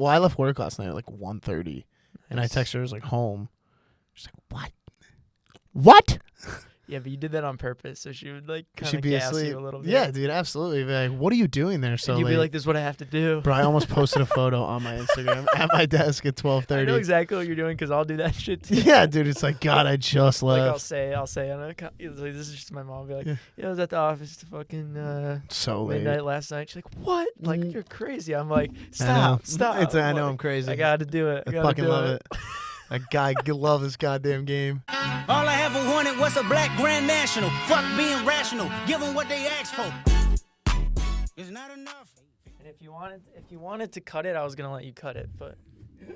Well, I left work last night at like 1:30, and I texted her, I was like, home. She's like, what? Yeah, but you did that on purpose, so she would like kind She'd of be gas asleep. you a little bit. Yeah, dude, absolutely. Be like, what are you doing there so and you'd late? be like, this is what I have to do. Bro, I almost posted a photo on my Instagram at my desk at 12:30. I know exactly what you're doing because I'll do that shit too. Yeah, dude, it's like, God, I just Like left. I'll say on a like, this is just my mom. I'll be like, yeah, I was at the office to fucking So late. midnight last night. She's like, what? Like you're crazy. I'm like, I know. stop. I know Like, I'm crazy. I gotta do it. I fucking love it. That guy love this goddamn game. All I ever wanted was a black Grand National. Fuck being rational. Give them what they asked for. It's not enough. And if you wanted to cut it, I was gonna let you cut it, but What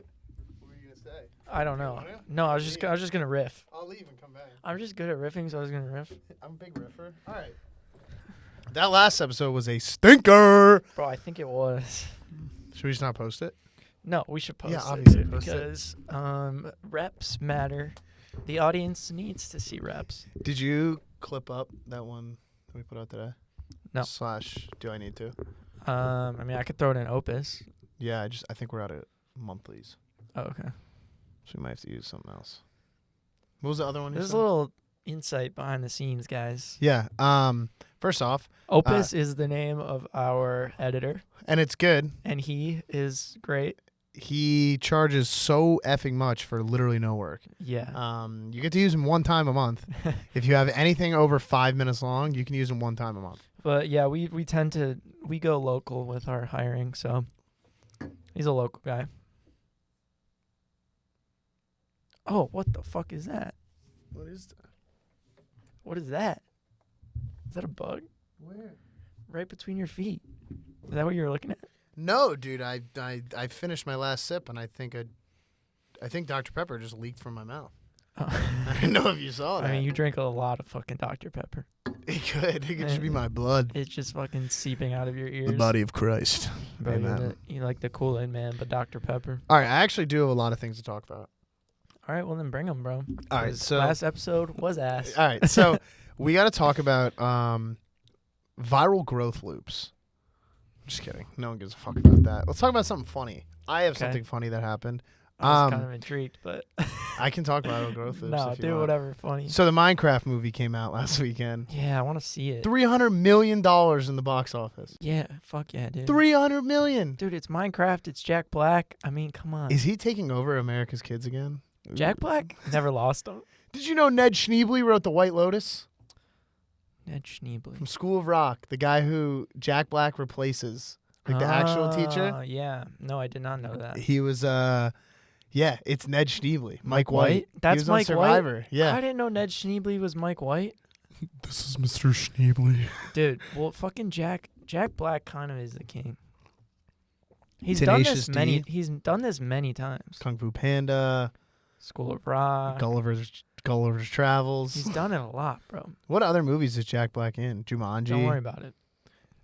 were you gonna say? I don't know. No, I was just gonna riff. I'll leave and come back. I'm just good at riffing, so I was gonna riff. I'm a big riffer. All right. That last episode was a stinker. Bro, I think it was. Should we just not post it? No, we should post Yeah, it obviously dude, post it. because reps matter. The audience needs to see reps. Did you clip up that one that we put out today? No. / do I need to? I mean, I could throw it in Opus. Yeah, I think we're out of monthlies, Oh, okay. so we might have to use something else. What was the other one? you There's a said? little insight behind the scenes, guys. Yeah. First off, Opus is the name of our editor, and it's good. and he is great. He charges so effing much for literally no work. Yeah. You get to use him one time a month. If you have anything over 5 minutes long, you can use him one time a month. But yeah, we go local with our hiring, so he's a local guy. Oh, what the fuck is that? What is that? What is that? Is that a bug? Where? Right between your feet. Is that what you were looking at? No, dude. I finished my last sip, and I think Dr. Pepper just leaked from my mouth. Oh. I didn't know if you saw that. I mean, you drink a lot of fucking Dr. Pepper. It could. It could just be my blood. It's just fucking seeping out of your ears. The body of Christ. Bro, Amen. you like the Kool-Aid man, but Dr. Pepper. All right, I actually do have a lot of things to talk about. All right, well then bring them, bro. All right, 'Cause so last episode was ass. all right, so we got to talk about viral growth loops. Just kidding. No one gives a fuck about that. Let's talk about something funny. I have Okay. something funny that happened. I was kind of intrigued, but I can talk about viral growth loops. no, if you do want. whatever funny. So the Minecraft movie came out last weekend. Yeah, I want to see it. $300 million in the box office. Yeah, fuck yeah, dude. $300 million. Dude, it's Minecraft. It's Jack Black. I mean, come on. Is he taking over America's Kids again? Jack Black never lost him. Did you know Ned Schneebly wrote The White Lotus? Ned Schneebly. From School of Rock, the guy who Jack Black replaces, like the actual teacher. Yeah. No, I did not know that. He was, yeah, it's Ned Schneebly. Mike White. That's he was Mike on White? Survivor. Yeah. I didn't know Ned Schneebly was Mike White. This is Mr. Schneebly. Dude, well, fucking Jack Black kind of is the king. He's Tenacious done this many. D. He's done this many times. Kung Fu Panda, School of Rock. Gulliver's Travels. He's done it a lot, bro. What other movies is Jack Black in? Jumanji. Don't worry about it.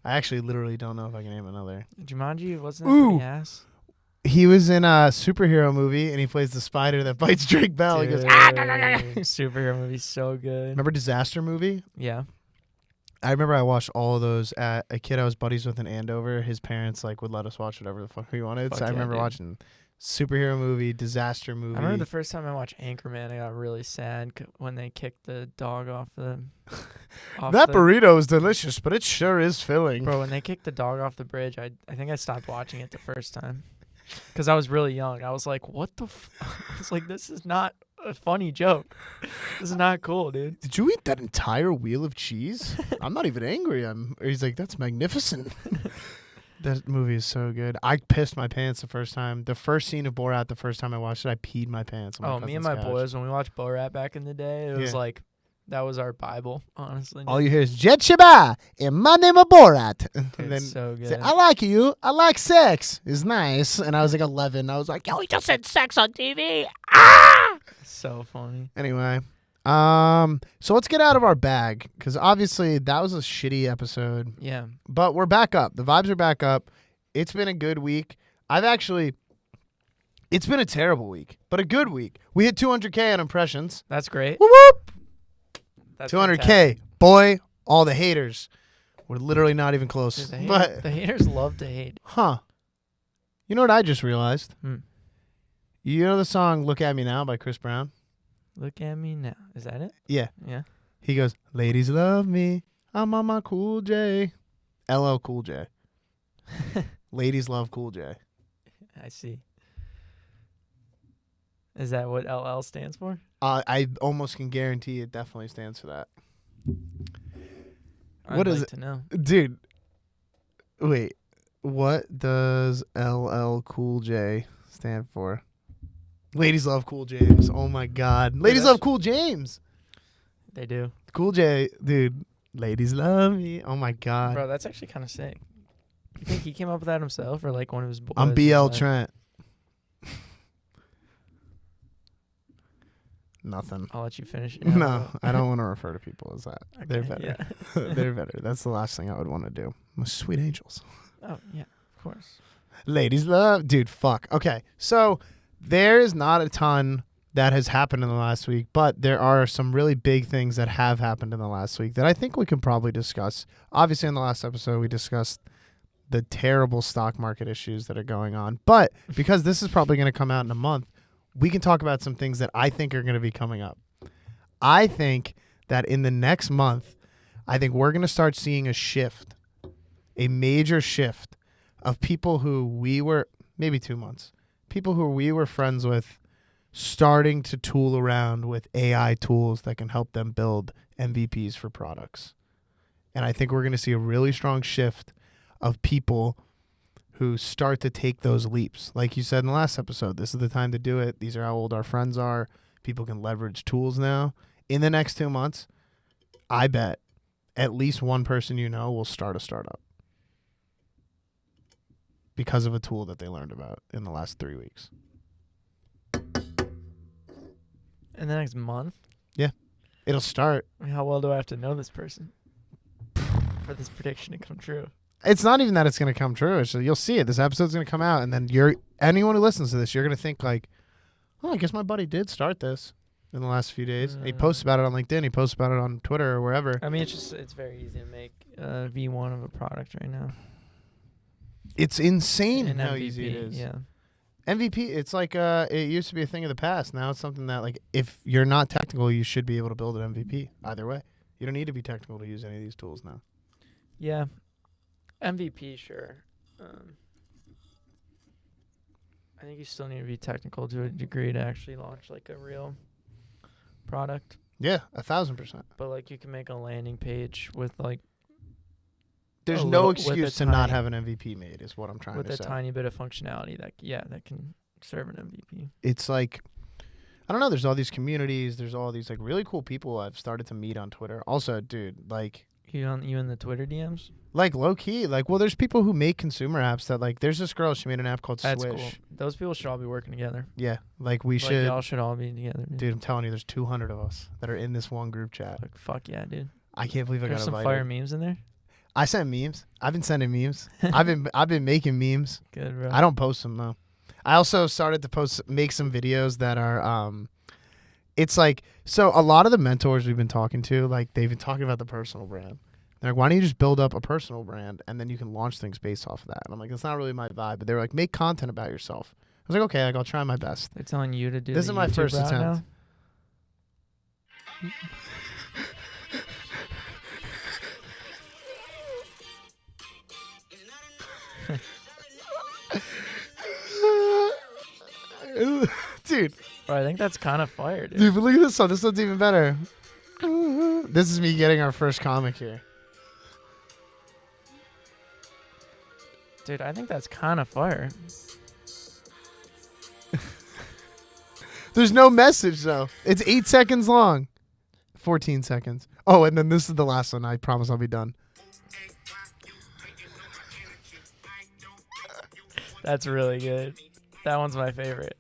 I actually literally don't know if I can name another. Jumanji wasn't that Ooh. pretty ass? He was in a superhero movie, and he plays the spider that bites Drake Bell. He goes, Dude, superhero movie's so good. remember Disaster Movie? Yeah. I remember I watched all of those at a kid I was buddies with in Andover. His parents like would let us watch whatever the fuck we wanted. Fuck So I yeah, remember dude. watching superhero movie, disaster movie. I remember the first time I watched Anchorman, I got really sad when they kicked the dog off the. that burrito is delicious, but it sure is filling. Bro, when they kicked the dog off the bridge, I think I stopped watching it the first time. Because I was really young. I was like, what the I was like, this is not a funny joke. This is not cool, dude. Did you eat that entire wheel of cheese? I'm not even angry. He's like, that's magnificent. That movie is so good. I pissed my pants the first time. The first scene of Borat, the first time I watched it, I peed my pants. On Oh, me and my cousin's couch. boys, when we watched Borat back in the day, it was Yeah. like, that was our Bible, honestly. All you hear is Jet Shaba and my name is Borat. Dude, And then it's so good. say, I like you. I like sex. It's nice. And I was like 11. I was like, yo, he just said sex on TV. Ah! So funny. Anyway, so let's get out of our bag because obviously that was a shitty episode. Yeah. But we're back up. The vibes are back up. It's been a good week. It's been a terrible week, but a good week. We hit 200K on impressions. That's great. Whoop, whoop. That's 200K. fantastic. Boy, all the haters. We're literally not even close. Dude, But, the haters love to hate. huh. You know what I just realized? Hmm. You know the song "Look at Me Now" by Chris Brown? Look at me now. Is that it? Yeah. Yeah. He goes, "Ladies love me. I'm on my Cool J." LL Cool J. Ladies love Cool J. I see. Is that what LL stands for? I almost can guarantee it definitely stands for that. I'd What is like it? to know. Dude, wait. What does LL Cool J stand for? Ladies love Cool James. Oh my God. Ladies that's- love Cool James. They do. Cool J, dude. Ladies love me. Oh my God. Bro, that's actually kind of sick. You think he came up with that himself or like one of his boys? I'm was BL like- Trent. Nothing. I'll let you finish it. No, I don't want to refer to people as that. They're Okay, better. yeah. They're better. That's the last thing I would want to do. My sweet angels. Oh, yeah, of course. Ladies love. Dude, fuck. Okay. So there is not a ton that has happened in the last week, but there are some really big things that have happened in the last week that I think we can probably discuss. Obviously, in the last episode, we discussed the terrible stock market issues that are going on. But because this is probably going to come out in a month, we can talk about some things that I think are going to be coming up. I think that in the next month, I think we're going to start seeing a shift, a major shift of people who we were, maybe 2 months, people who we were friends with starting to tool around with AI tools that can help them build MVPs for products. And I think we're going to see a really strong shift of people who start to take those leaps. Like you said in the last episode, this is the time to do it. These are how old our friends are. People can leverage tools now. In the next 2 months, I bet at least one person you know will start a startup because of a tool that they learned about in the last 3 weeks. In the next month? It'll start. I mean, how well do I have to know this person for this prediction to come true? It's not even that it's going to come true. It's you'll see it. This episode's going to come out, and then anyone who listens to this, you're going to think like, oh, I guess my buddy did start this in the last few days. And he posts about it on LinkedIn. He posts about it on Twitter or wherever. I mean, it's very easy to make V1 of a product right now. It's insane An how MVP, easy it is. Yeah. MVP, it's like it used to be a thing of the past. Now it's something that, like, if you're not technical, you should be able to build an MVP either way. You don't need to be technical to use any of these tools now. Yeah. MVP, sure. I think you still need to be technical to a degree to actually launch like a real product. Yeah, 1,000%. But like you can make a landing page with like There's a no little- with a excuse to not tiny- have an MVP made, is what I'm trying with to a say. tiny bit of functionality that can serve an MVP. It's like, I don't know, there's all these communities, there's all these like really cool people I've started to meet on Twitter. Also, dude, like You in the Twitter DMs? Like low key, like, well, there's people who make consumer apps that, like, there's this girl, she made an app called That's Swish. cool. Those people should all be working together. Yeah, like we Like should. y'all should all be together. Dude, I'm telling you, there's 200 of us that are in this one group chat. Like fuck yeah, dude. I can't believe I There's got some invited. fire memes in there. I sent memes. I've been sending memes. I've been making memes. Good, bro. I don't post them though. I also started to make some videos that are it's like, so a lot of the mentors we've been talking to, like, they've been talking about the personal brand. They're like, why don't you just build up a personal brand and then you can launch things based off of that? And I'm like, that's not really my vibe. But they were like, make content about yourself. I was like, okay, like, I'll try my best. They're telling you to do. This the is my YouTube first route attempt. Dude, Bro, I think that's kind of fire, dude. but look at this one. This one's even better. This is me getting our first comic here. Dude, I think that's kind of fire. There's no message, though. It's 8 seconds long. 14 seconds. Oh, and then this is the last one. I promise I'll be done. That's really good. That one's my favorite.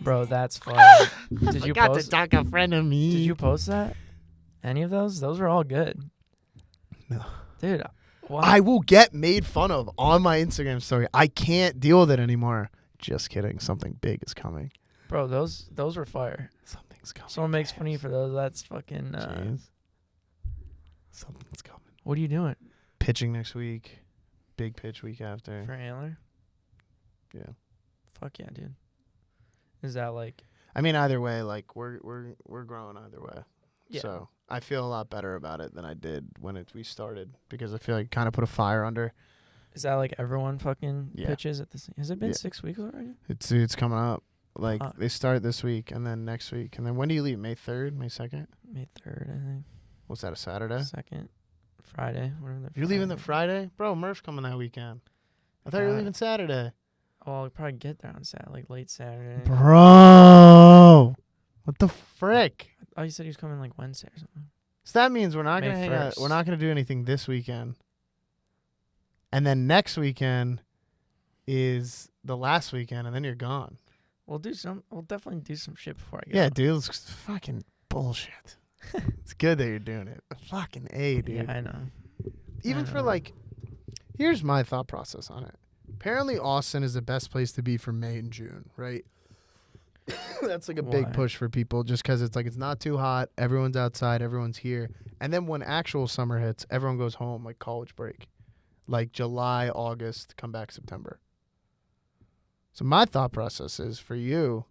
Bro, that's fire. Did you post? talk a friend of me. Did you post that? Any of those? Those were all good. No. Dude, wow. I will get made fun of on my Instagram story. I can't deal with it anymore. Just kidding. Something big is coming. Bro, those were fire. Something's coming. Someone makes fun of you for those. That's fucking. Jeez. Something's coming. What are you doing? pitching next week. Big pitch week after. For Antler? Yeah. Fuck yeah, dude. Is that like... I mean, either way, like we're growing either way. Yeah. So I feel a lot better about it than I did when we started because I feel like kind of put a fire under. Is that like everyone fucking Yeah. pitches at this? Has it been Yeah. 6 weeks already? It's coming up. Like Fuck. they start this week and then next week and then when do you leave? May 3rd, May 2nd? May 3rd, I think. What's that? A Saturday? 2nd. Friday. Whatever the You're leaving the Friday. Friday, bro. Murph's coming that weekend. I thought you were Yeah. leaving Saturday, Oh, I'll probably get there on Saturday, like late Saturday. bro. What the frick? Oh, you said he was coming like Wednesday or something. So that means we're not May gonna hang out. 1st. We're not gonna do anything this weekend. And then next weekend is the last weekend, and then you're gone. We'll definitely do some shit before I go. Yeah, dude, it's fucking bullshit. It's good that you're doing it. Fucking A, dude. Yeah, I know. Even I for know. like, here's my thought process on it. Apparently, Austin is the best place to be for May and June, right? That's like a Why? big push for people just because it's like it's not too hot. Everyone's outside. Everyone's here. And then when actual summer hits, everyone goes home like college break. Like July, August, come back September. So my thought process is for you,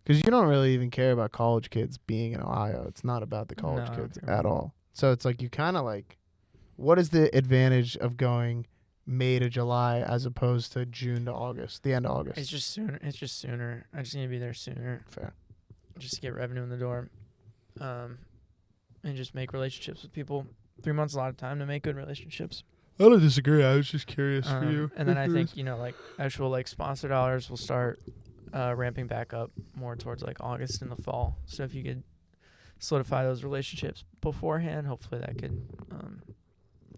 because you don't really even care about college kids being in Ohio. It's not about the college No, I don't kids care at about all. So it's like you kind of like, what is the advantage of going May to July as opposed to June to August, the end of August? It's just sooner. I just need to be there sooner, Fair. just to get revenue in the door, and just make relationships with people. 3 months is a lot of time to make good relationships. I don't disagree. I was just curious for you. And then I think, like actual like sponsor dollars will start ramping back up more towards like August in the fall. So if you could solidify those relationships beforehand, hopefully that could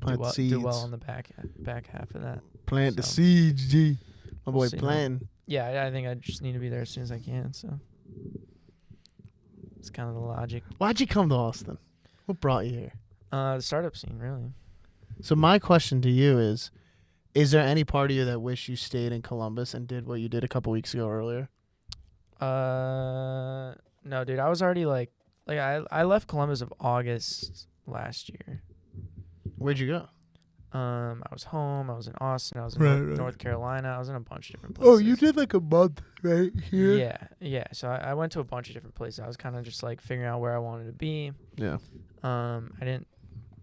Plant do well seeds. on the back half of that. Plant the So, seeds, G. My we'll boy see, man. planting. Yeah, I think I just need to be there as soon as I can. So it's kind of the logic. Why'd you come to Austin? What brought you here? The startup scene, really. So my question to you is there any part of you that wish you stayed in Columbus and did what you did a couple weeks ago earlier? No, dude. I was already like I left Columbus of August last year. Where'd you go? I was home. I was in Austin. I was in Right, North, right. North Carolina. I was in a bunch of different places. Oh, you did like a month right here? Yeah. So I went to a bunch of different places. I was kind of just like figuring out where I wanted to be. Yeah. I didn't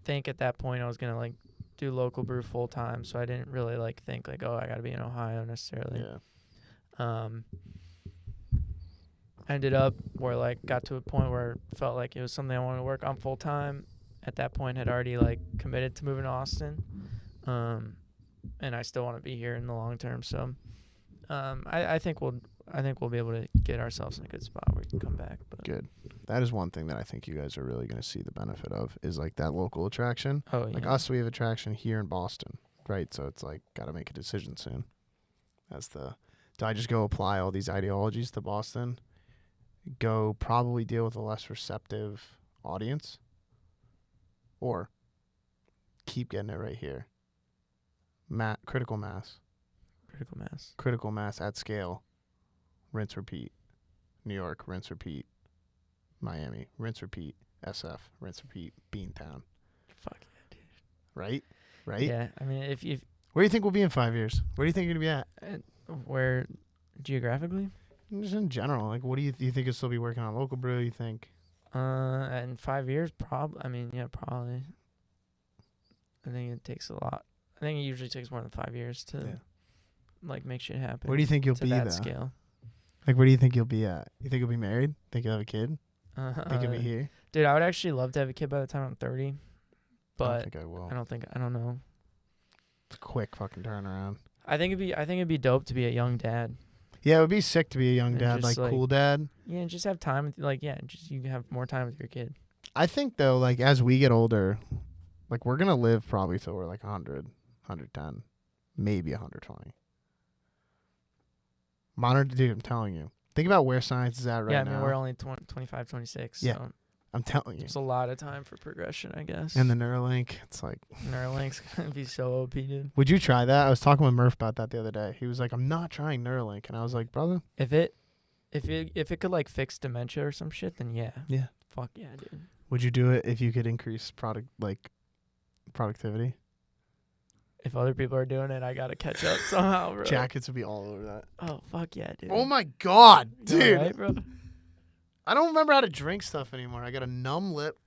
think at that point I was gonna like do local brew full time. So I didn't really like think like, oh, I gotta be in Ohio necessarily. Yeah. I ended up where like got to a point where it felt like it was something I wanted to work on full time. At that point, had already like committed to moving to Austin, and I still want to be here in the long term. So, I think we'll be able to get ourselves in a good spot where we can come back. But Good. That is one thing that I think you guys are really going to see the benefit of is like that local attraction. oh yeah, Like us, we have attraction here in Boston, right? So it's like got to make a decision soon. Do I just go apply all these ideologies to Boston? Go probably deal with a less receptive audience? Or keep getting it right here? Critical mass. Critical mass at scale. Rinse, repeat. New York, rinse, repeat. Miami, rinse, repeat. SF, rinse, repeat. Beantown. Fuck yeah, dude. Right? Yeah, I mean, if Where do you think we'll be in 5 years? Where do you think you're going to be at? where geographically, Just in general. Like, what do you think you'll still be working on? Local brew, you think? in 5 years, probably. I mean, yeah, probably. I think it takes a lot. I think it usually takes more than 5 years to like make shit happen. Where do you think you'll to be, that though? scale? Like, where do you think you'll be at? You think you'll be married? Think you'll have a kid? Think you'll be here? Dude, I would actually love to have a kid by the time I'm 30, I don't but think I will. I don't know. It's a quick fucking turnaround. I think it'd be dope to be a young dad. Yeah, it would be sick to be a young And dad, just, like cool dad. Yeah, and just have time with just you can have more time with your kid. I think, though, like, as we get older, like, we're going to live probably till we're, like, 100, 110, maybe 120. Modern, dude, I'm telling you. Think about where science is at right yeah, I now. mean, we're only 25, 26, Yeah. so I'm telling you. there's a lot of time for progression, I guess. And the Neuralink, it's like... Neuralink's going to be so OP, dude. Would you try that? I was talking with Murph about that the other day. He was like, I'm not trying Neuralink. And I was like, brother. If it could, like, fix dementia or some shit, then yeah. Yeah. Fuck yeah, dude. Would you do it if you could increase product, like, Productivity. If other people are doing it, I gotta catch up somehow, bro. Jackets would be all over that. Oh fuck yeah, dude. Oh my god, You dude! alright, bro? I don't remember how to drink stuff anymore. I got a numb lip.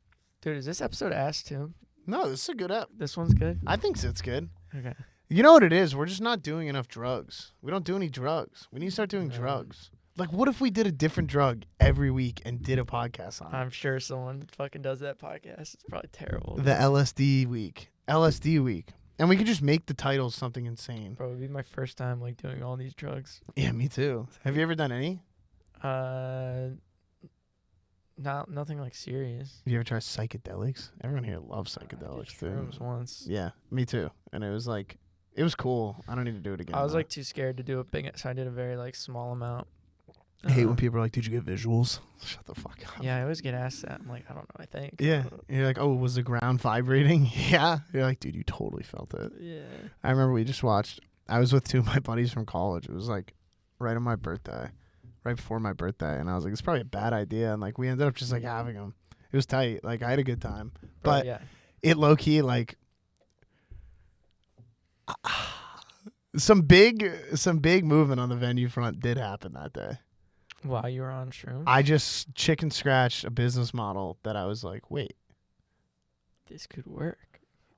Dude, is this episode ass too? No, this is a good app. This one's good. I think it's good. Okay. You know what it is? We're just not doing enough drugs. We don't do any drugs. We need to start doing drugs. Like, what if we did a different drug every week and did a podcast on it? I'm sure someone fucking does that podcast. It's probably terrible. The LSD week. LSD week. And we could just make the titles something insane. Bro, it'd be my first time like doing all these drugs. Yeah, me too. Have you ever done any? Nothing like serious. Have you ever tried psychedelics? Everyone here loves psychedelics too. Shrooms once. Yeah, me too. And it was like, it was cool. I don't need to do it again. I was though. like too scared to do a big, so I did a very like small amount. I hate when people are like, did you get visuals? Shut the fuck up. Yeah, I always get asked that. I'm like, I don't know. I think. Yeah. You're like, oh, was the ground vibrating? Yeah. You're like, dude, you totally felt it. Yeah. I remember we just watched, I was with two of my buddies from college. It was like right on my birthday, right before my birthday. And I was like, it's probably a bad idea. And like, we ended up just like having them. It was tight. Like, I had a good time. Bro, But yeah. it low key, like, some big movement on the venue front did happen that day. While you were on shrooms, I just chicken scratched a business model that I was like, wait. this could work.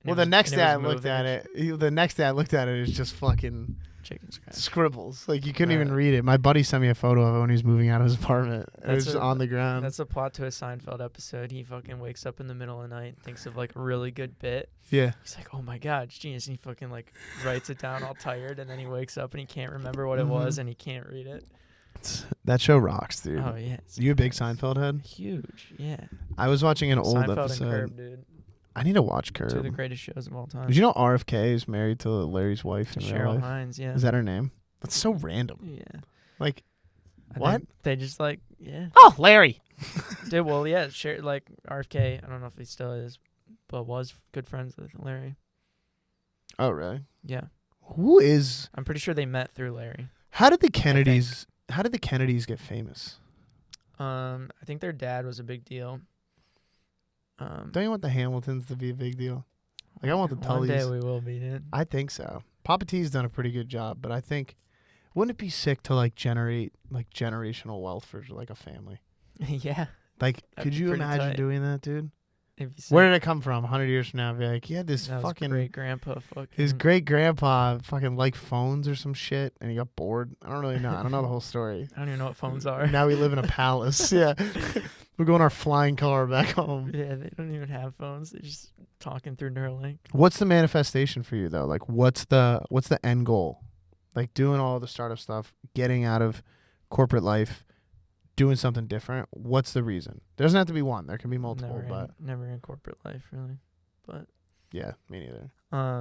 And Well, it the was- next and it day I was looked at moving. it. The next day I looked at it. It's just fucking Chicken scratch. scribbles. Like you couldn't Right. even read it. My buddy sent me a photo of it when he was moving out of his apartment. It was That's just a- on the ground. That's a plot to a Seinfeld episode. He fucking wakes up in the middle of the night, thinks of like a really good bit. Yeah. He's like, oh my God, it's genius. And he fucking like writes it down all tired. And then he wakes up and he can't remember what it was and he can't read it. That show rocks, dude. Oh, yeah. It's You a big Seinfeld head? huge. Yeah. I was watching an old Seinfeld episode. and Curb, dude. I need to watch Two of the Curb. greatest shows of all time. Did you know RFK is married to Larry's wife in real Cheryl life? Hines, yeah. Is that her name? That's so random. Yeah. Like, I what? think They just like, yeah. oh, Larry. Dude, well, yeah, like RFK, I don't know if he still is, but was good friends with Larry. Oh, really? Yeah. Who is? I'm pretty sure they met through Larry. How did the Kennedys? How did the Kennedys get famous? I think their dad was a big deal. Don't you want the Hamiltons to be a big deal? Like I want the One day Tullys. we will be, dude. I think so. Papa T's done a pretty good job, but I think wouldn't it be sick to like generate like generational wealth for like a family? Yeah. Like, That'd could be you pretty imagine tight. doing that, dude? If you Where did it come from? 100 years from now, be like, yeah, this that was fucking great grandpa fucking his great grandpa fucking liked phones or some shit, and he got bored. I don't really know. I don't know the whole story. I don't even know what phones are. Now we live in a palace. Yeah, we're going our flying car back home. Yeah, they don't even have phones. They're just talking through Neuralink. What's the manifestation for you though? Like, what's the end goal? Like doing all the startup stuff, getting out of corporate life, doing something different. What's the reason? There doesn't have to be one. There can be multiple, but Never in corporate life, really. But yeah, me neither.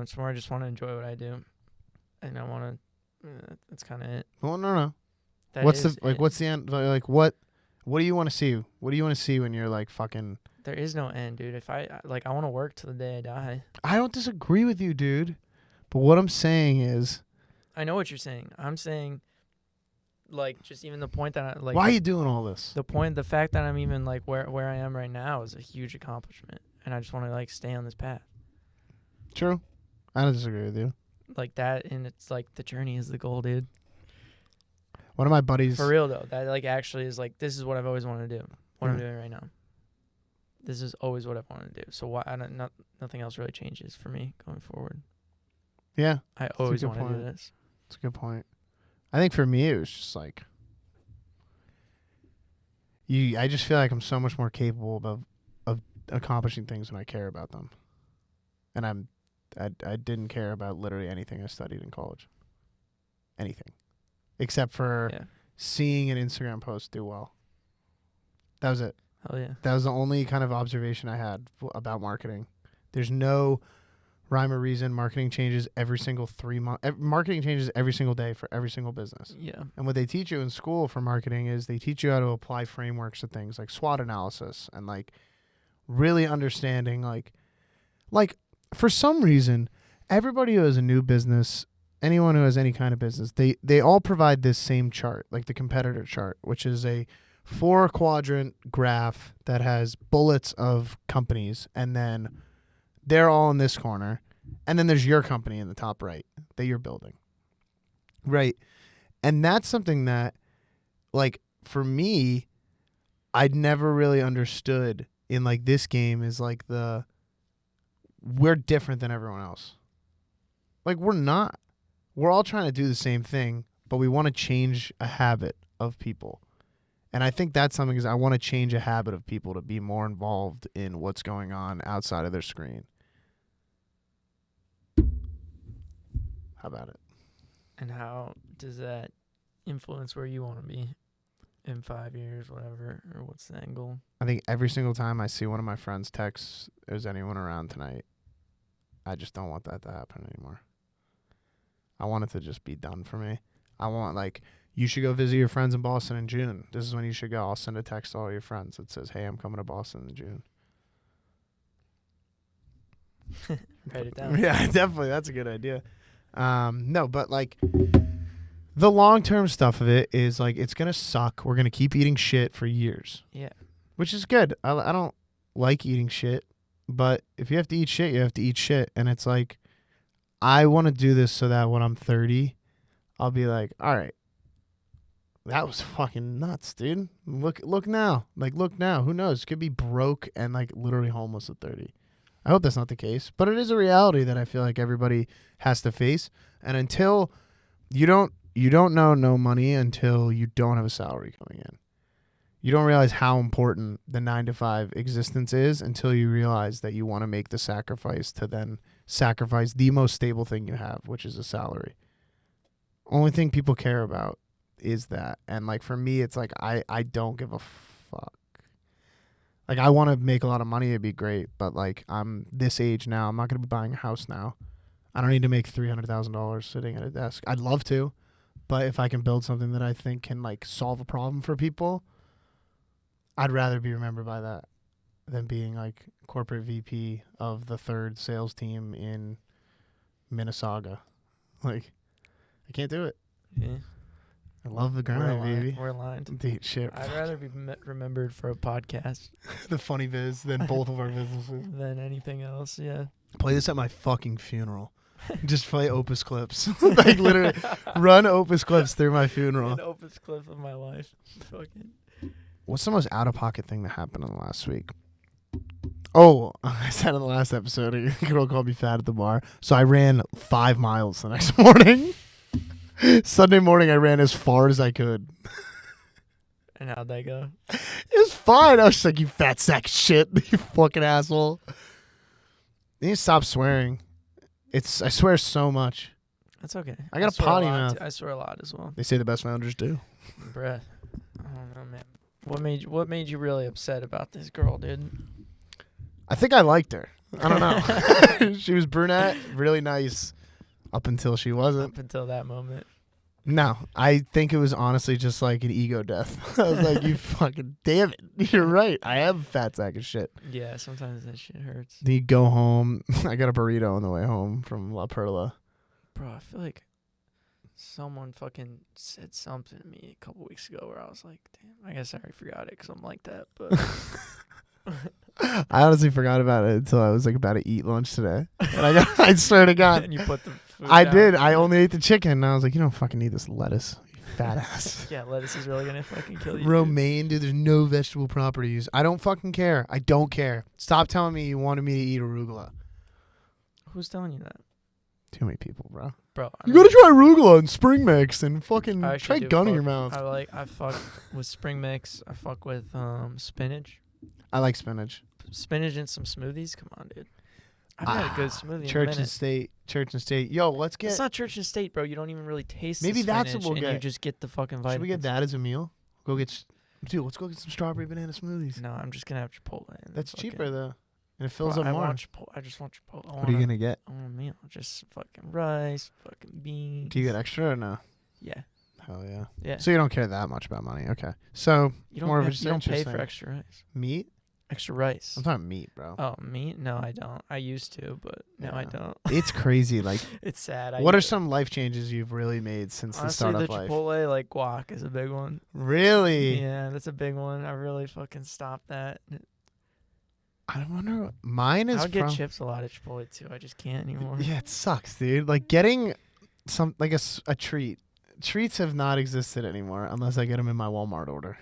it's more I just want to enjoy what I do, and I want to. That's kind of it. Well, no. That What's is the like? it. What's the end? Like what? What do you want to see? What do you want to see when you're like fucking? There is no end, dude. If I want to work till the day I die. I don't disagree with you, dude. But what I'm saying is, I know what you're saying. I'm saying, like, just even the point that I like. why are you doing all this? The fact that I'm even like where I am right now is a huge accomplishment, and I just want to like stay on this path, True. I don't disagree with you. like that. And it's like the journey is the goal, dude. One of my buddies. For real though, that like actually is like this is what I've always wanted to do. What I'm Mm. doing right now. This is always what I've wanted to do. So why nothing else really changes for me going forward. Yeah, I a always good want to do point. this. that's a good point. I think for me, it was just like, I just feel like I'm so much more capable of accomplishing things when I care about them, and I didn't care about literally anything I studied in college. Anything, except for Yeah. seeing an Instagram post do well. That was it. Hell yeah. That was the only kind of observation I had about marketing. There's no rhyme or reason. Marketing changes every single 3 months. Marketing changes every single day for every single business. Yeah. And what they teach you in school for marketing is they teach you how to apply frameworks to things like SWOT analysis and like really understanding like for some reason, everybody who has a new business, anyone who has any kind of business, they all provide this same chart, like the competitor chart, which is a 4-quadrant graph that has bullets of companies and then They're all in this corner. And then there's your company in the top right that you're building. Right. And that's something that, like, for me, I'd never really understood in, like, this game is, like, we're different than everyone else. Like, we're not. We're all trying to do the same thing, but we want to change a habit of people. And I think that's something is I want to change a habit of people to be more involved in what's going on outside of their screen. How about it? And how does that influence where you want to be in 5 years, whatever, or what's the end goal? I think every single time I see one of my friends text, "Is anyone around tonight?" I just don't want that to happen anymore. I want it to just be done for me. I want, like, you should go visit your friends in Boston in June. This is when you should go. I'll send a text to all your friends that says, "Hey, I'm coming to Boston in June." Write it down. Yeah, definitely. That's a good idea. No, but, like, the long-term stuff of it is, like, it's going to suck. We're going to keep eating shit for years. Yeah. Which is good. I don't like eating shit, but if you have to eat shit, you have to eat shit. And it's like, I want to do this so that when I'm 30, I'll be like, all right, that was fucking nuts, dude. Look now. Like, look now. Who knows? Could be broke and, like, literally homeless at 30. I hope that's not the case. But it is a reality that I feel like everybody has to face. And until you don't know no money until you don't have a salary coming in. You don't realize how important the 9-to-5 existence is until you realize that you want to make the sacrifice to then sacrifice the most stable thing you have, which is a salary. Only thing people care about is that. And, like, for me, it's like I don't give a fuck. Like, I want to make a lot of money. It'd be great. But, like, I'm this age now. I'm not going to be buying a house now. I don't need to make $300,000 sitting at a desk. I'd love to. But if I can build something that I think can, like, solve a problem for people, I'd rather be remembered by that than being, like, corporate VP of the 3rd sales team in Minnesota. Like, I can't do it. Yeah. I love the grind, baby. We're aligned. Dude, shit. I'd rather be remembered for a podcast The funny biz than both of our businesses. than anything else. Yeah. Play this at my fucking funeral. Just play Opus clips. Like, literally, run Opus clips through my funeral. An opus clip of my life. Fucking. What's the most out-of-pocket thing that happened in the last week? Oh, I said in the last episode, a girl called me fat at the bar. So I ran 5 miles the next morning. Sunday morning, I ran as far as I could. And how'd that go? It was fine. I was just like, you fat sack of shit. You fucking asshole. You need to stop swearing. I swear so much. That's okay. I got a swear potty lot mouth. I swear a lot as well. They say the best founders do. Bruh. I don't know, man. What made you really upset about this girl, dude? I think I liked her. I don't know. She was brunette, really nice, up until she wasn't. Up until that moment. No, I think it was honestly just like an ego death. I was like, you fucking damn it. You're right. I am a fat sack of shit. Yeah, sometimes that shit hurts. Then you go home. I got a burrito on the way home from La Perla. Bro, I feel like someone fucking said something to me a couple weeks ago where I was like, damn, I guess I already forgot it because I'm like that. But I honestly forgot about it until I was like about to eat lunch today. And I swear to God. and you put the food I down. did. I only ate the chicken. And I was like, you don't fucking need this lettuce, you fat ass. Yeah, lettuce is really going to fucking kill you. dude. Romaine, dude, there's no vegetable properties. I don't fucking care. I don't care. Stop telling me you wanted me to eat arugula. Who's telling you that? Too many people, bro. Bro, You gotta try arugula and spring mix and fucking I try actually do gun in fuck- your mouth. I fuck with spring mix. I fuck with spinach. I like spinach. Spinach and some smoothies. Come on, dude. I've had a good smoothie in a Church minute. and state. Church and state. Yo, let's get. It's not church and state, bro. You don't even really taste Maybe the that's spinach what we'll and you get. just get the fucking vitamins. Should we get that as a meal? Go get. Dude, let's go get some strawberry banana smoothies. No, I'm just going to have Chipotle. and That's fucking- cheaper though, and it fills Bro, up I more. want Chipotle. I just want Chipotle. What are you gonna get? I want a meal. Just fucking rice, fucking beans. Do you get extra or no? Yeah. Hell yeah. Yeah. So you don't care that much about money. Okay. So You don't, more of have, a you don't pay for interesting- extra rice. meat. Extra rice. I'm talking meat, bro. Oh, meat? No, I don't. I used to, but now I Yeah. don't. It's crazy. Like, It's sad. what are some life changes you've really made since Honestly, the start the of life? Chipotle, like guac, is a big one. Really? Yeah, that's a big one. I really fucking stopped that. I don't wonder. Mine is I would get chips a lot at Chipotle too. I just can't anymore. Yeah, it sucks, dude. Like getting like a treat. Treats have not existed anymore unless I get them in my Walmart order.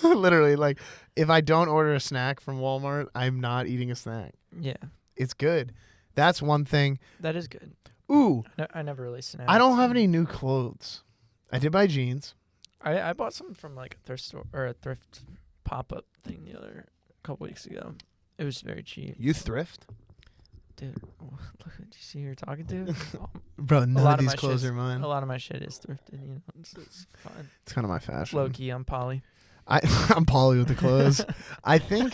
Literally, like if I don't order a snack from Walmart, I'm not eating a snack. Yeah. It's good. That's one thing. That is good. Ooh. I never really snacked. I don't have any new clothes. I did buy jeans. I bought some from like a thrift store or a thrift pop-up thing a couple weeks ago. It was very cheap. You thrift? Dude, look, did you see who you're talking to? Bro, none lot of of these my clothes shit's- are mine. A lot of my shit is thrifted, you know. It's fine. It's kind of my fashion. Low key, I'm poly. I'm poly with the clothes. I think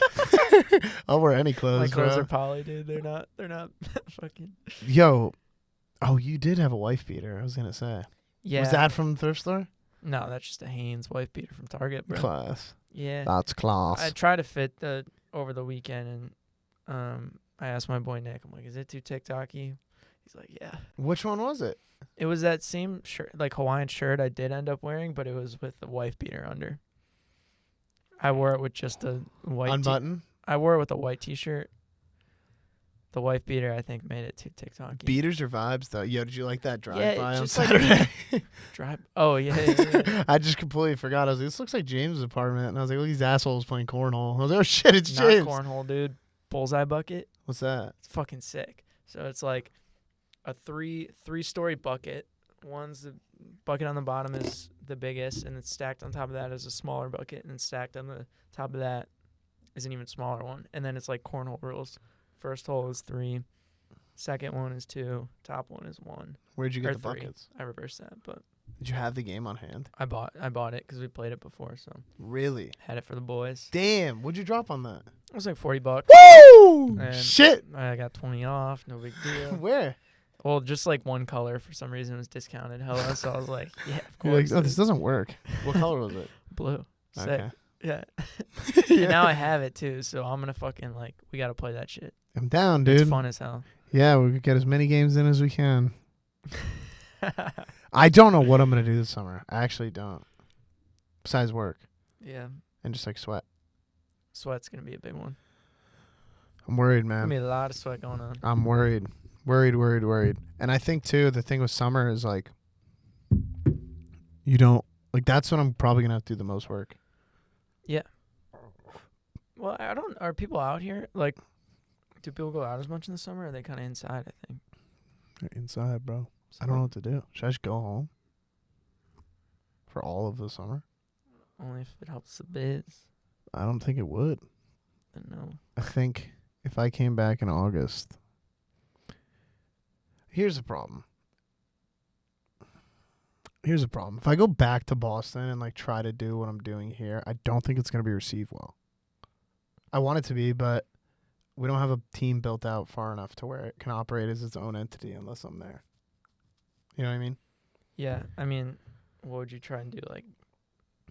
I'll wear any clothes, My clothes bro. are poly, dude. They're not fucking. Yo, oh, you did have a wife beater. I was gonna say. Yeah. Was that from the thrift store? No, that's just a Hanes wife beater from Target, bro. Class. Yeah. That's class. I tried to fit over the weekend, and I asked my boy Nick. I'm like, "Is it too TikTok-y?" He's like, "Yeah." Which one was it? It was that same shirt, like Hawaiian shirt, I did end up wearing, but it was with the wife beater under. I wore it with just a white. Unbutton? I wore it with a white T-shirt. The wife beater, I think, made it too TikTok-y. Beaters or vibes though? Yo, did you like that drive Yeah, by on just like- Saturday? Drive. Oh yeah. I just completely forgot. I was like, this looks like James' apartment, and I was like, look, these assholes playing cornhole. I was like, oh shit, it's Not James. cornhole, dude. Bullseye bucket. What's that? It's fucking sick. So it's like a three-story bucket. One's the bucket on the bottom is the biggest, and then stacked on top of that is a smaller bucket, and then stacked on the top of that is an even smaller one. And then it's like cornhole rules. First hole is 3, second one is 2, top one is 1. Where'd you Or get the 3. buckets? I reversed that, but Did you have the game on hand? I bought it because we played it before, so Really? had it for the boys. Damn. What'd you drop on that? It was like $40. Woo! And Shit. I got 20 off. No big deal. Where? Well, just like one color for some reason was discounted hella, so I was like, yeah, of You're like, course. oh, this doesn't work. What color was it? Blue. Sick. Okay. Yeah. And now I have it too, so I'm gonna fucking like we gotta play that shit. I'm down, dude. It's fun as hell. Yeah, we could get as many games in as we can. I don't know what I'm gonna do this summer. I actually don't. Besides work Yeah. and just like sweat. Sweat's gonna be a big one. I'm worried, Gonna man. be a lot of sweat going on. I'm worried. Worried. And I think too, the thing with summer is like you don't like that's when I'm probably gonna have to do the most work. Well, I don't. Are people out here? Like, do people go out as much in the summer? Or are they kind of inside? I think. You're inside, bro. I don't know what to do. Should I just go home for all of the summer? Only if it helps the biz. I don't think it would. Then no. I think if I came back in August. Here's the problem. If I go back to Boston and like try to do what I'm doing here, I don't think it's going to be received well. I want it to be, but we don't have a team built out far enough to where it can operate as its own entity unless I'm there. You know what I mean? Yeah. I mean, what would you try and do? Like,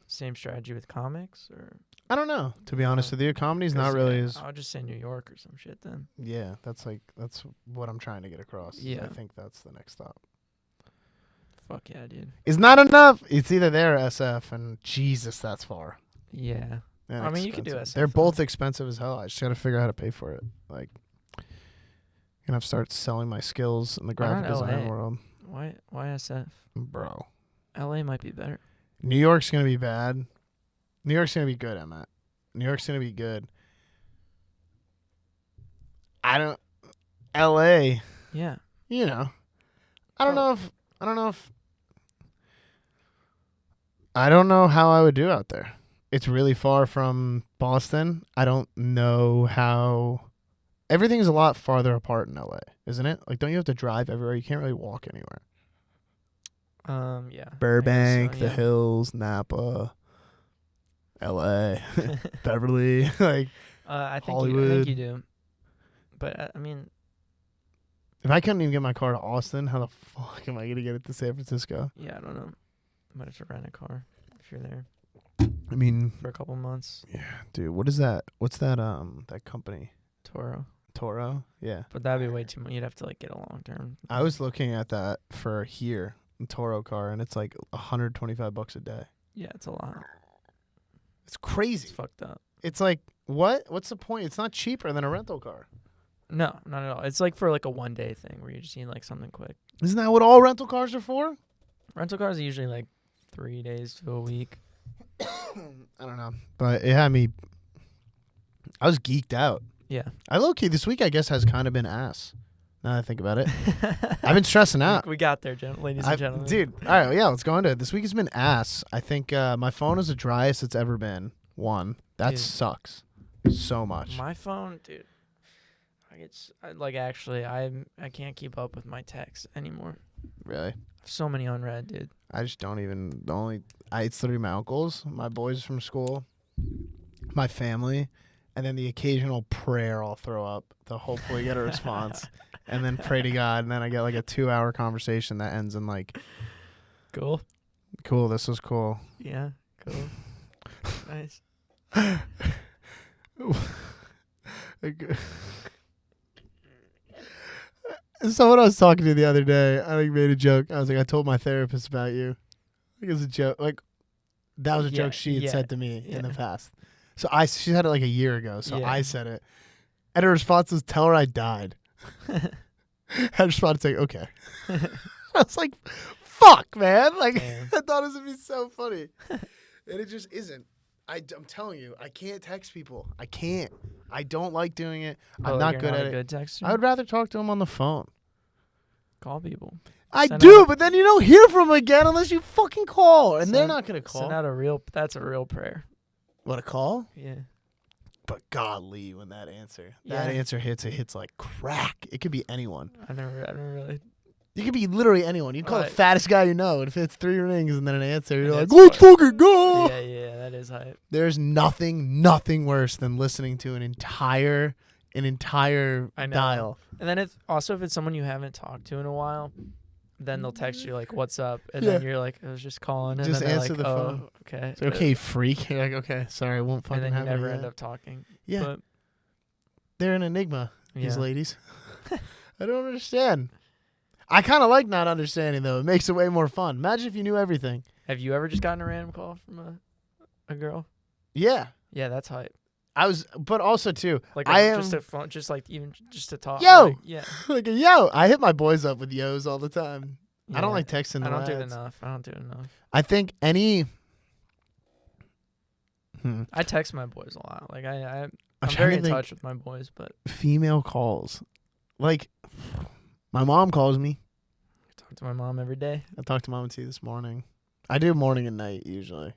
same strategy with comics, or? I don't know. To be honest with you, comedy's not 'Cause, really yeah, as I'll just say New York or some shit then. yeah. That's what I'm trying to get across. Yeah. I think that's the next stop. Fuck yeah, dude. It's not enough. It's either there or SF, and Jesus, that's far. Yeah. And I mean, you could do expensive. SF They're though. both expensive as hell. I just got to figure out how to pay for it. Like, gonna have to start selling my skills in the Why not graphic design LA? world, Why SF? bro. LA might be better. New York's gonna be bad. New York's gonna be good, Emmett. New York's gonna be good. I don't. LA, Yeah. you know. I don't know how I would do out there. It's really far from Boston. I don't know how. Everything's a lot farther apart in LA, isn't it? Like, don't you have to drive everywhere? You can't really walk anywhere. Yeah. Burbank, I guess so, the yeah. Hills, Napa, LA, Beverly, like I think Hollywood. you do. But I mean, if I couldn't even get my car to Austin, how the fuck am I gonna get it to San Francisco? yeah, I don't know. Might have to rent a car if you're there I mean, for a couple months. yeah, dude, what is that? What's that that company? Toro. Toro? Yeah. But that'd be way too much. You'd have to like get a long term. I was looking at that for here, a Toro car, and it's like $125 a day. Yeah, it's a lot. It's crazy. It's fucked up. it's like what? What's the point? It's not cheaper than a rental car. No, not at all. It's like for like a 1-day thing where you just need like something quick. Isn't that what all rental cars are for? Rental cars are usually like 3 days to a week. I don't know, but it had me. I was geeked out. Yeah. I low key this week I guess has kind of been ass. Now that I think about it, I've been stressing out. We got there, ladies and gentlemen. Dude, all right, yeah, let's go into it. This week has been ass. I think my phone is the driest it's ever been. That Dude. sucks so much. My phone, dude. I can't keep up with my texts anymore. Really? So many unread, dude. I just don't even. It's literally my uncles, my boys from school, my family, and then the occasional prayer I'll throw up to hopefully get a response, and then pray to God, and then I get like a 2-hour conversation that ends in like, Cool. This was cool. Yeah, cool. Nice. Someone I was talking to the other day, I like made a joke. I was like, I told my therapist about you. Like, it was a joke. Like, that was a joke she had said to me in the past. So she said it like a year ago. So I said it, and her response was, "Tell her I died." Her response was like, "Okay." I was like, "Fuck, man!" Like, Damn. I thought it would be so funny, and it just isn't. I'm telling you, I can't text people. I can't. I don't like doing it. I'm not good at it. Good texter? I would rather talk to them on the phone. Call people. I Send do, out- but then you don't hear from them again unless you fucking call, and they're not gonna call. Send out a real. That's a real prayer. What, a call? Yeah. But golly, when that answer Yeah. answer hits, it hits like crack. It could be anyone. I never really. It could be literally anyone. You call the Right. fattest guy you know, and if it's 3 rings and then an answer, you're like, That's let's fun. fucking go. Yeah, that is hype. There's nothing worse than listening to an entire I know. dial. And then if it's someone you haven't talked to in a while, then they'll text you like, "What's up?" And then you're like, "I was just calling." And Just then they're answer like, the "Oh, phone. okay." It's okay, freak. You're like, okay, sorry, I won't fucking And then you have it never again. end up talking. Yeah, But, they're an enigma. These yeah. ladies. I don't understand. I kind of like not understanding though. It makes it way more fun. Imagine if you knew everything. Have you ever just gotten a random call from a girl? Yeah, Yeah, that's hype. but also too. Like I am just a phone, just like even just to talk. Yo! Like, yeah. like a yo. I hit my boys up with yos all the time. I don't Yeah. like texting. I the don't do it lads. enough. I think any. I text my boys a lot. Like I'm trying very to in think. touch with my boys, but Female calls, like my mom calls me. I talk to my mom every day. I talked to Mama T this morning. I do morning and night usually.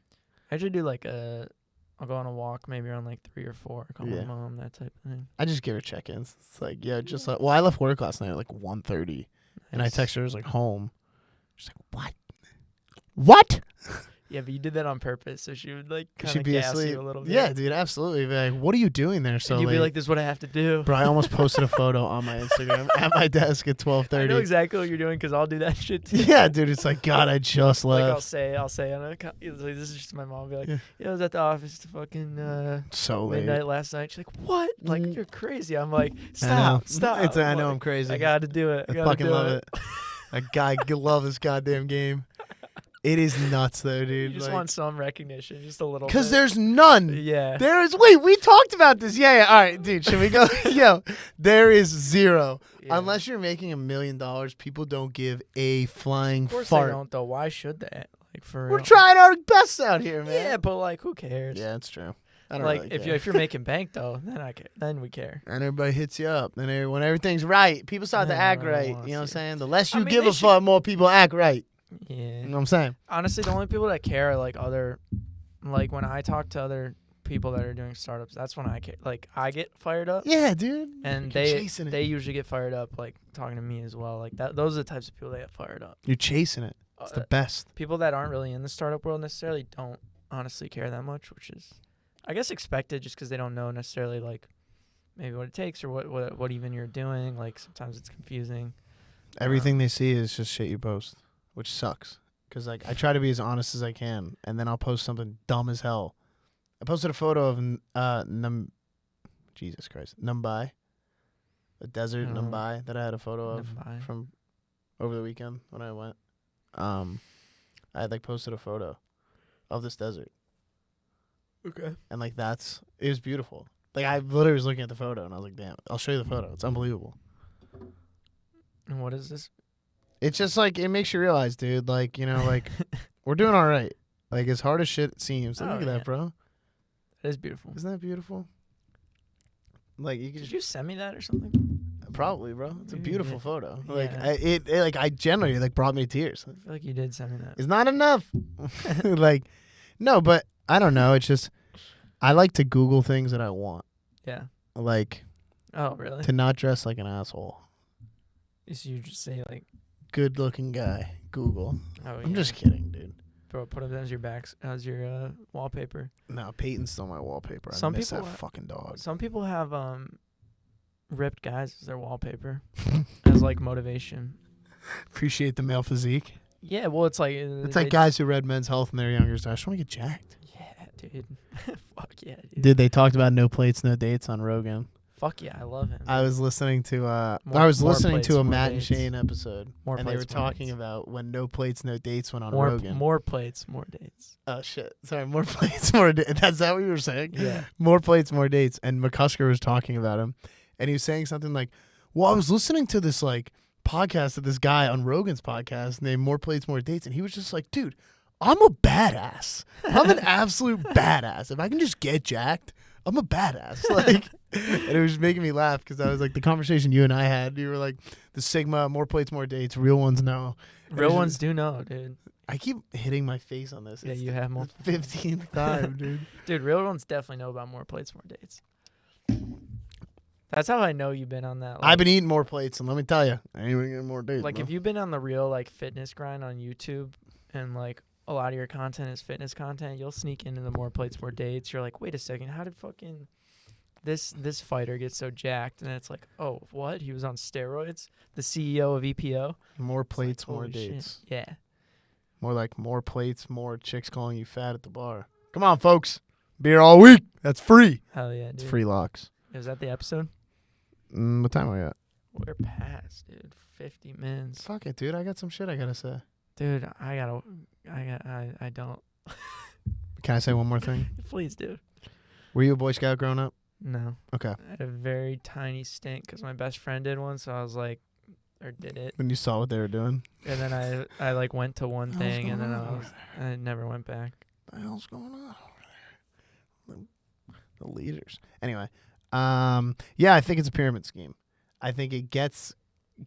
I usually do I'll go on a walk maybe around like 3 or 4. Call Yeah. my mom, that type of thing. I just give her check-ins. It's like, yeah, just like, well, I left work last night at like 1:30, and I Nice. text her, I was like, home. She's like, what? Yeah, but you did that on purpose, so she would like kind She'd of be gas asleep. you a little bit. Yeah, dude, absolutely. Be like, what are you doing there so and you'd late? be like, "This is what I have to do." Bro, I almost posted a photo on my Instagram at my desk at I know 12:30. exactly what you're doing because I'll do that shit too. Yeah, dude, it's like, God, I just Like left. I'll say on a this is just my mom. I'll be like, Yeah. "Yeah, I was at the office to fucking So late. midnight last night." She's like, "What? Like Mm. you're crazy." I'm like, I know. "Stop!" I know like, I'm crazy. I gotta do it. I gotta fucking do love it. I love this goddamn game. It is nuts though, dude. You just like, want some recognition, just a little. Cause bit. there's none. Yeah. There is. Wait, we talked about this. Yeah. All right, dude. Should we go? Yo, there is zero. Yeah. Unless you're making $1 million, people don't give a flying Of course fart. they don't though. Why should they? Like for We're real. trying our best out here, man. Yeah, but like, who cares? Yeah, it's true. I don't Like really if care. if you're making bank though, then I care. Then we care. And everybody hits you up. And when everything's right, people start to Yeah, act everyone right. wants You know what I'm you. saying? The less I you mean, give they a should- fuck, more people act right. Yeah. You know what I'm saying? Honestly, the only people that care are like like when I talk to other people that are doing startups, that's when I care. Like I get fired up, Yeah, dude. and You're they chasing it. they usually get fired up like talking to me as well. Like that, those are the types of people that get fired up. You're chasing it. It's the best. People that aren't really in the startup world necessarily don't honestly care that much, which is, I guess, expected just because they don't know necessarily like maybe what it takes or what even you're doing. Like sometimes it's confusing. Everything they see is just shit you post, which sucks. Because like I try to be as honest as I can, and then I'll post something dumb as hell. I posted a photo of Jesus Christ, Mumbai, the desert Oh. Mumbai that I had a photo of Mumbai. from over the weekend when I went. I had like posted a photo of this desert. Okay. And like it was beautiful. Like I literally was looking at the photo and I was like, damn, I'll show you the photo. It's unbelievable. And what is this? It's just like it makes you realize, dude, like, like we're doing all right. Like as hard as shit it seems. Like, Oh, look at yeah. that, bro. That is beautiful. Isn't that beautiful? Like you could Did you send me that or something? probably, bro. It's a Maybe beautiful you did. photo. Yeah. Like I generally like brought me to tears. I feel like you did send me that. It's not enough. Like no, but I don't know. It's just I like to Google things that I want. Yeah. Like Oh, really? to not dress like an asshole. So you just say like, Good looking guy. Google. oh, I'm just kidding, dude. Bro, put it as your wallpaper. No, Peyton's still my wallpaper. Some I miss people that ha- fucking dog. Some people have ripped guys as their wallpaper as like motivation. Appreciate the male physique. Yeah, well, it's like It's like guys who read Men's Health and they're younger. So I just want to get jacked. Yeah, dude. Fuck yeah, dude. Dude, they talked about no plates, no dates on Rogan. Fuck yeah, I love him. I was listening to More listening plates, to a more Matt and dates. Shane episode, More and they were plates, more talking dates. about when no plates, no dates went on more Rogan. more plates, more dates. Oh shit! Sorry, more plates, more dates. That's that what you were saying? Yeah. More plates, more dates. And McCusker was talking about him, and he was saying something like, "Well, I was listening to this like podcast of this guy on Rogan's podcast named More Plates, More Dates," and he was just like, "Dude, I'm a badass. I'm an absolute badass. If I can just get jacked, I'm a badass." Like, and it was just making me laugh because I was like, the conversation you and I had, you were like, the Sigma, more plates, more dates, real ones no. And Real it's ones just- do know, dude. I keep hitting my face on this. Yeah, It's you have the multiple. 15th time, dude. Dude, real ones definitely know about more plates, more dates. That's how I know you've been on that. I've been eating more plates, and let me tell you, I ain't even getting more dates. like bro. if you've been on the real like fitness grind on YouTube, and like a lot of your content is fitness content, you'll sneak into the more plates, more dates. You're like, wait a second, how did fucking this fighter get so jacked? And it's like, oh, what? He was on steroids. The CEO of EPO. more It's like, plates, more holy shit. dates. Yeah. More like more plates, more chicks calling you fat at the bar. Come on, folks. Beer all week. That's free. Hell yeah, dude. It's free locks. Was that the episode? What time are we at? We're past, dude. 50 minutes. Fuck it, dude. I got some shit I gotta say. Dude, I don't. Can I say one more thing? Please, dude. Were you a Boy Scout growing up? No. Okay. I had a very tiny stint because my best friend did one, so I was like, or did it. When you saw what they were doing? And then I like went to one What the hell's thing, and then going on over I never went back. What the hell's going on over there? The leaders. Anyway, yeah, I think it's a pyramid scheme. I think it gets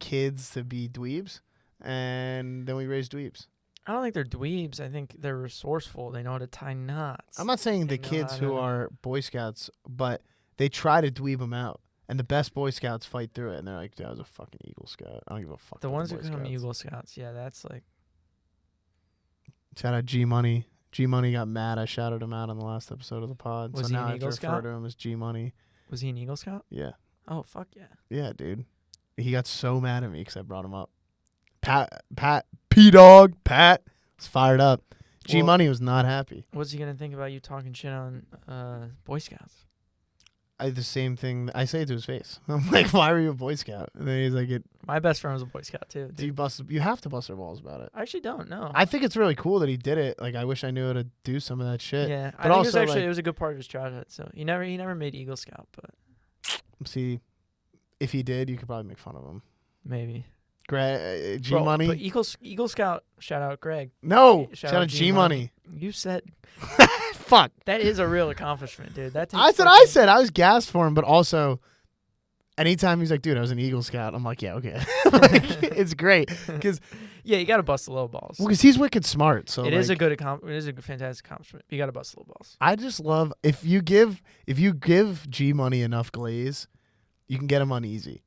kids to be dweebs, and then we raise dweebs. I don't think they're dweebs. I think they're resourceful. They know how to tie knots. I'm not saying They the know kids how who to- are Boy Scouts, but they try to dweeb them out. And the best Boy Scouts fight through it, and they're like, "Dude, I was a fucking Eagle Scout. I don't give a fuck." The about ones the who Boy become Scouts." Eagle Scouts, yeah, that's like, Shout out G Money. G Money got mad. I shouted him out on the last episode of the pod. Was so he now an I have Eagle to refer Scout? to him as G Money. was he an Eagle Scout? Yeah, Oh, fuck yeah. yeah, dude. He got so mad at me because I brought him up. P-Dog, Pat was fired up. G Well- Money was not happy. What's he going to think about you talking shit on Boy Scouts? I the same thing. I say it to his face. I'm like, "Why were you a Boy Scout?" And then he's like, My best friend was a Boy Scout, too. "Do Dude. you bust? You have to bust their balls about it." I actually don't know. I think it's really cool that he did it. Like, I wish I knew how to do some of that shit. Yeah, But I think it was also, actually like- it was a good part of his childhood. So he never made Eagle Scout, but See, if he did, you could probably make fun of him. maybe. G Bro, Money. but Eagle Scout, shout out Greg. No, Shout shout out out G Money. You said Fuck. that is a real accomplishment, dude. That takes That's what I fucking- said. I was gassed for him, but also, anytime he's like, "Dude, I was an Eagle Scout," I'm like, "Yeah, okay." Like, it's great because Yeah, you got to bust the little balls. he's wicked smart. So It is like, it is a fantastic accomplishment. You got to bust the little balls. I just love if you give G Money enough glaze, you can get him uneasy.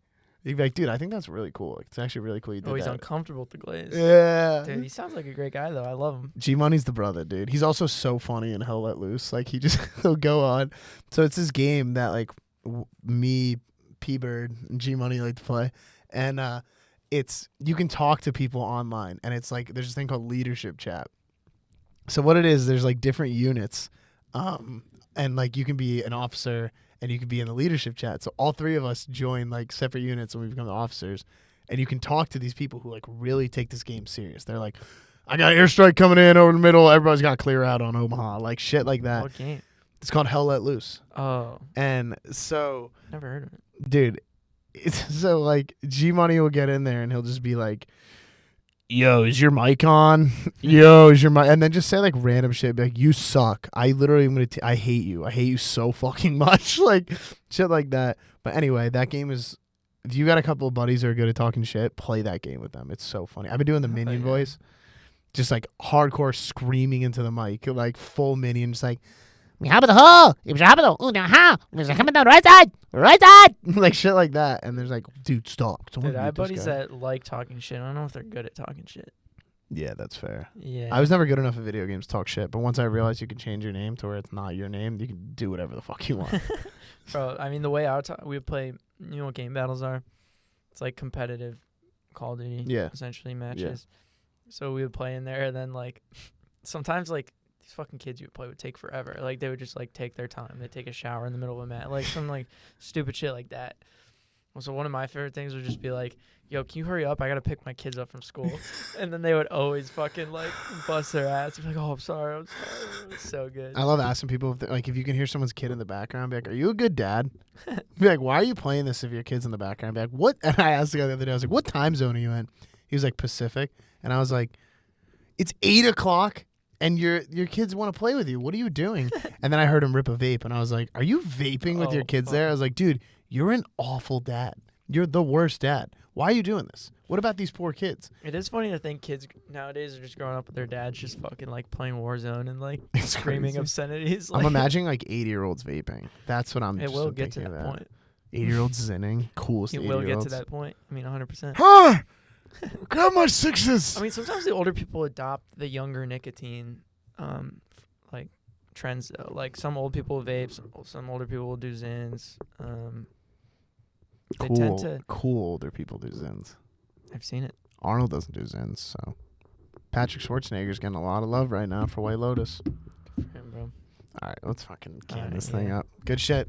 You'd be like, "Dude, I think that's really cool. Like, it's actually really cool you did Oh, he's that." uncomfortable with the glaze. Yeah. Dude, he sounds like a great guy though. I love him. G Money's the brother, dude. He's also so funny and Hell Let Loose. Like he'll go on. So it's this game that like me, P Bird, and G Money like to play, and it's you can talk to people online, and it's like there's this thing called leadership chat. So what it is, there's like different units, and like you can be an officer and you can be in the leadership chat. So all three of us join like separate units when we become the officers, and you can talk to these people who like really take this game serious. They're like, "I got airstrike coming in over the middle. Everybody's got to clear out on Omaha," like shit like that. What game? It's called Hell Let Loose. Oh, And so, never heard of it. dude, so like G Money will get in there and he'll just be like, "Yo, is your mic on? Yo, is your mic?" And then just say like random shit, be like, "You suck. I literally am I hate you. I hate you so fucking much." Like shit like that. But anyway, that game is. If you got a couple of buddies who are good at talking shit, play that game with them. It's so funny. I've been doing the Minion voice, just like hardcore screaming into the mic, like full Minion, just like. Like shit like that, and there's like, dude, stop. Dude, I have buddies that like talking shit. I don't know if they're good at talking shit. Yeah, that's fair. Yeah. I was never good enough at video games to talk shit, but once I realized you can change your name to where it's not your name, you can do whatever the fuck you want. Bro, I mean, the way I would talk, we would play, you know what game battles are? It's like competitive Call of Duty, essentially, matches. Yeah. So we would play in there, and then, like, sometimes, like, these fucking kids you would play would take forever. Like, they would just, like, take their time. They'd take a shower in the middle of a match. Like, some, like, stupid shit like that. So one of my favorite things would just be like, "Yo, can you hurry up? I got to pick my kids up from school." And then they would always fucking, like, bust their ass. Be like, "Oh, I'm sorry. I'm sorry." It was so good. I love asking people, if you can hear someone's kid in the background, be like, "Are you a good dad?" Be like, "Why are you playing this if your kid's in the background?" Be like, "What?" And I asked the guy the other day, I was like, "What time zone are you in?" He was like, "Pacific." And I was like, "It's 8 o'clock. And your kids want to play with you. What are you doing?" And then I heard him rip a vape, and I was like, "Are you vaping with your kids there?" I was like, "Dude, you're an awful dad. You're the worst dad. Why are you doing this? What about these poor kids?" It is funny to think kids nowadays are just growing up with their dads just fucking like playing Warzone and like It's screaming crazy. Obscenities. I'm imagining like 80-year-olds vaping. That's what I'm. It will get to that point. 80-year-olds zinning, coolest. It will get to that point. I mean, 100%. Huh? Grab my sixes. I mean, sometimes the older people adopt the younger nicotine, like trends. Like some old people vape, some older people will do Zins. They tend to. Cool older people do Zins. I've seen it. Arnold doesn't do Zins, so Patrick Schwarzenegger's getting a lot of love right now for White Lotus. Good for him, bro. All right, let's fucking can this thing up. Good shit.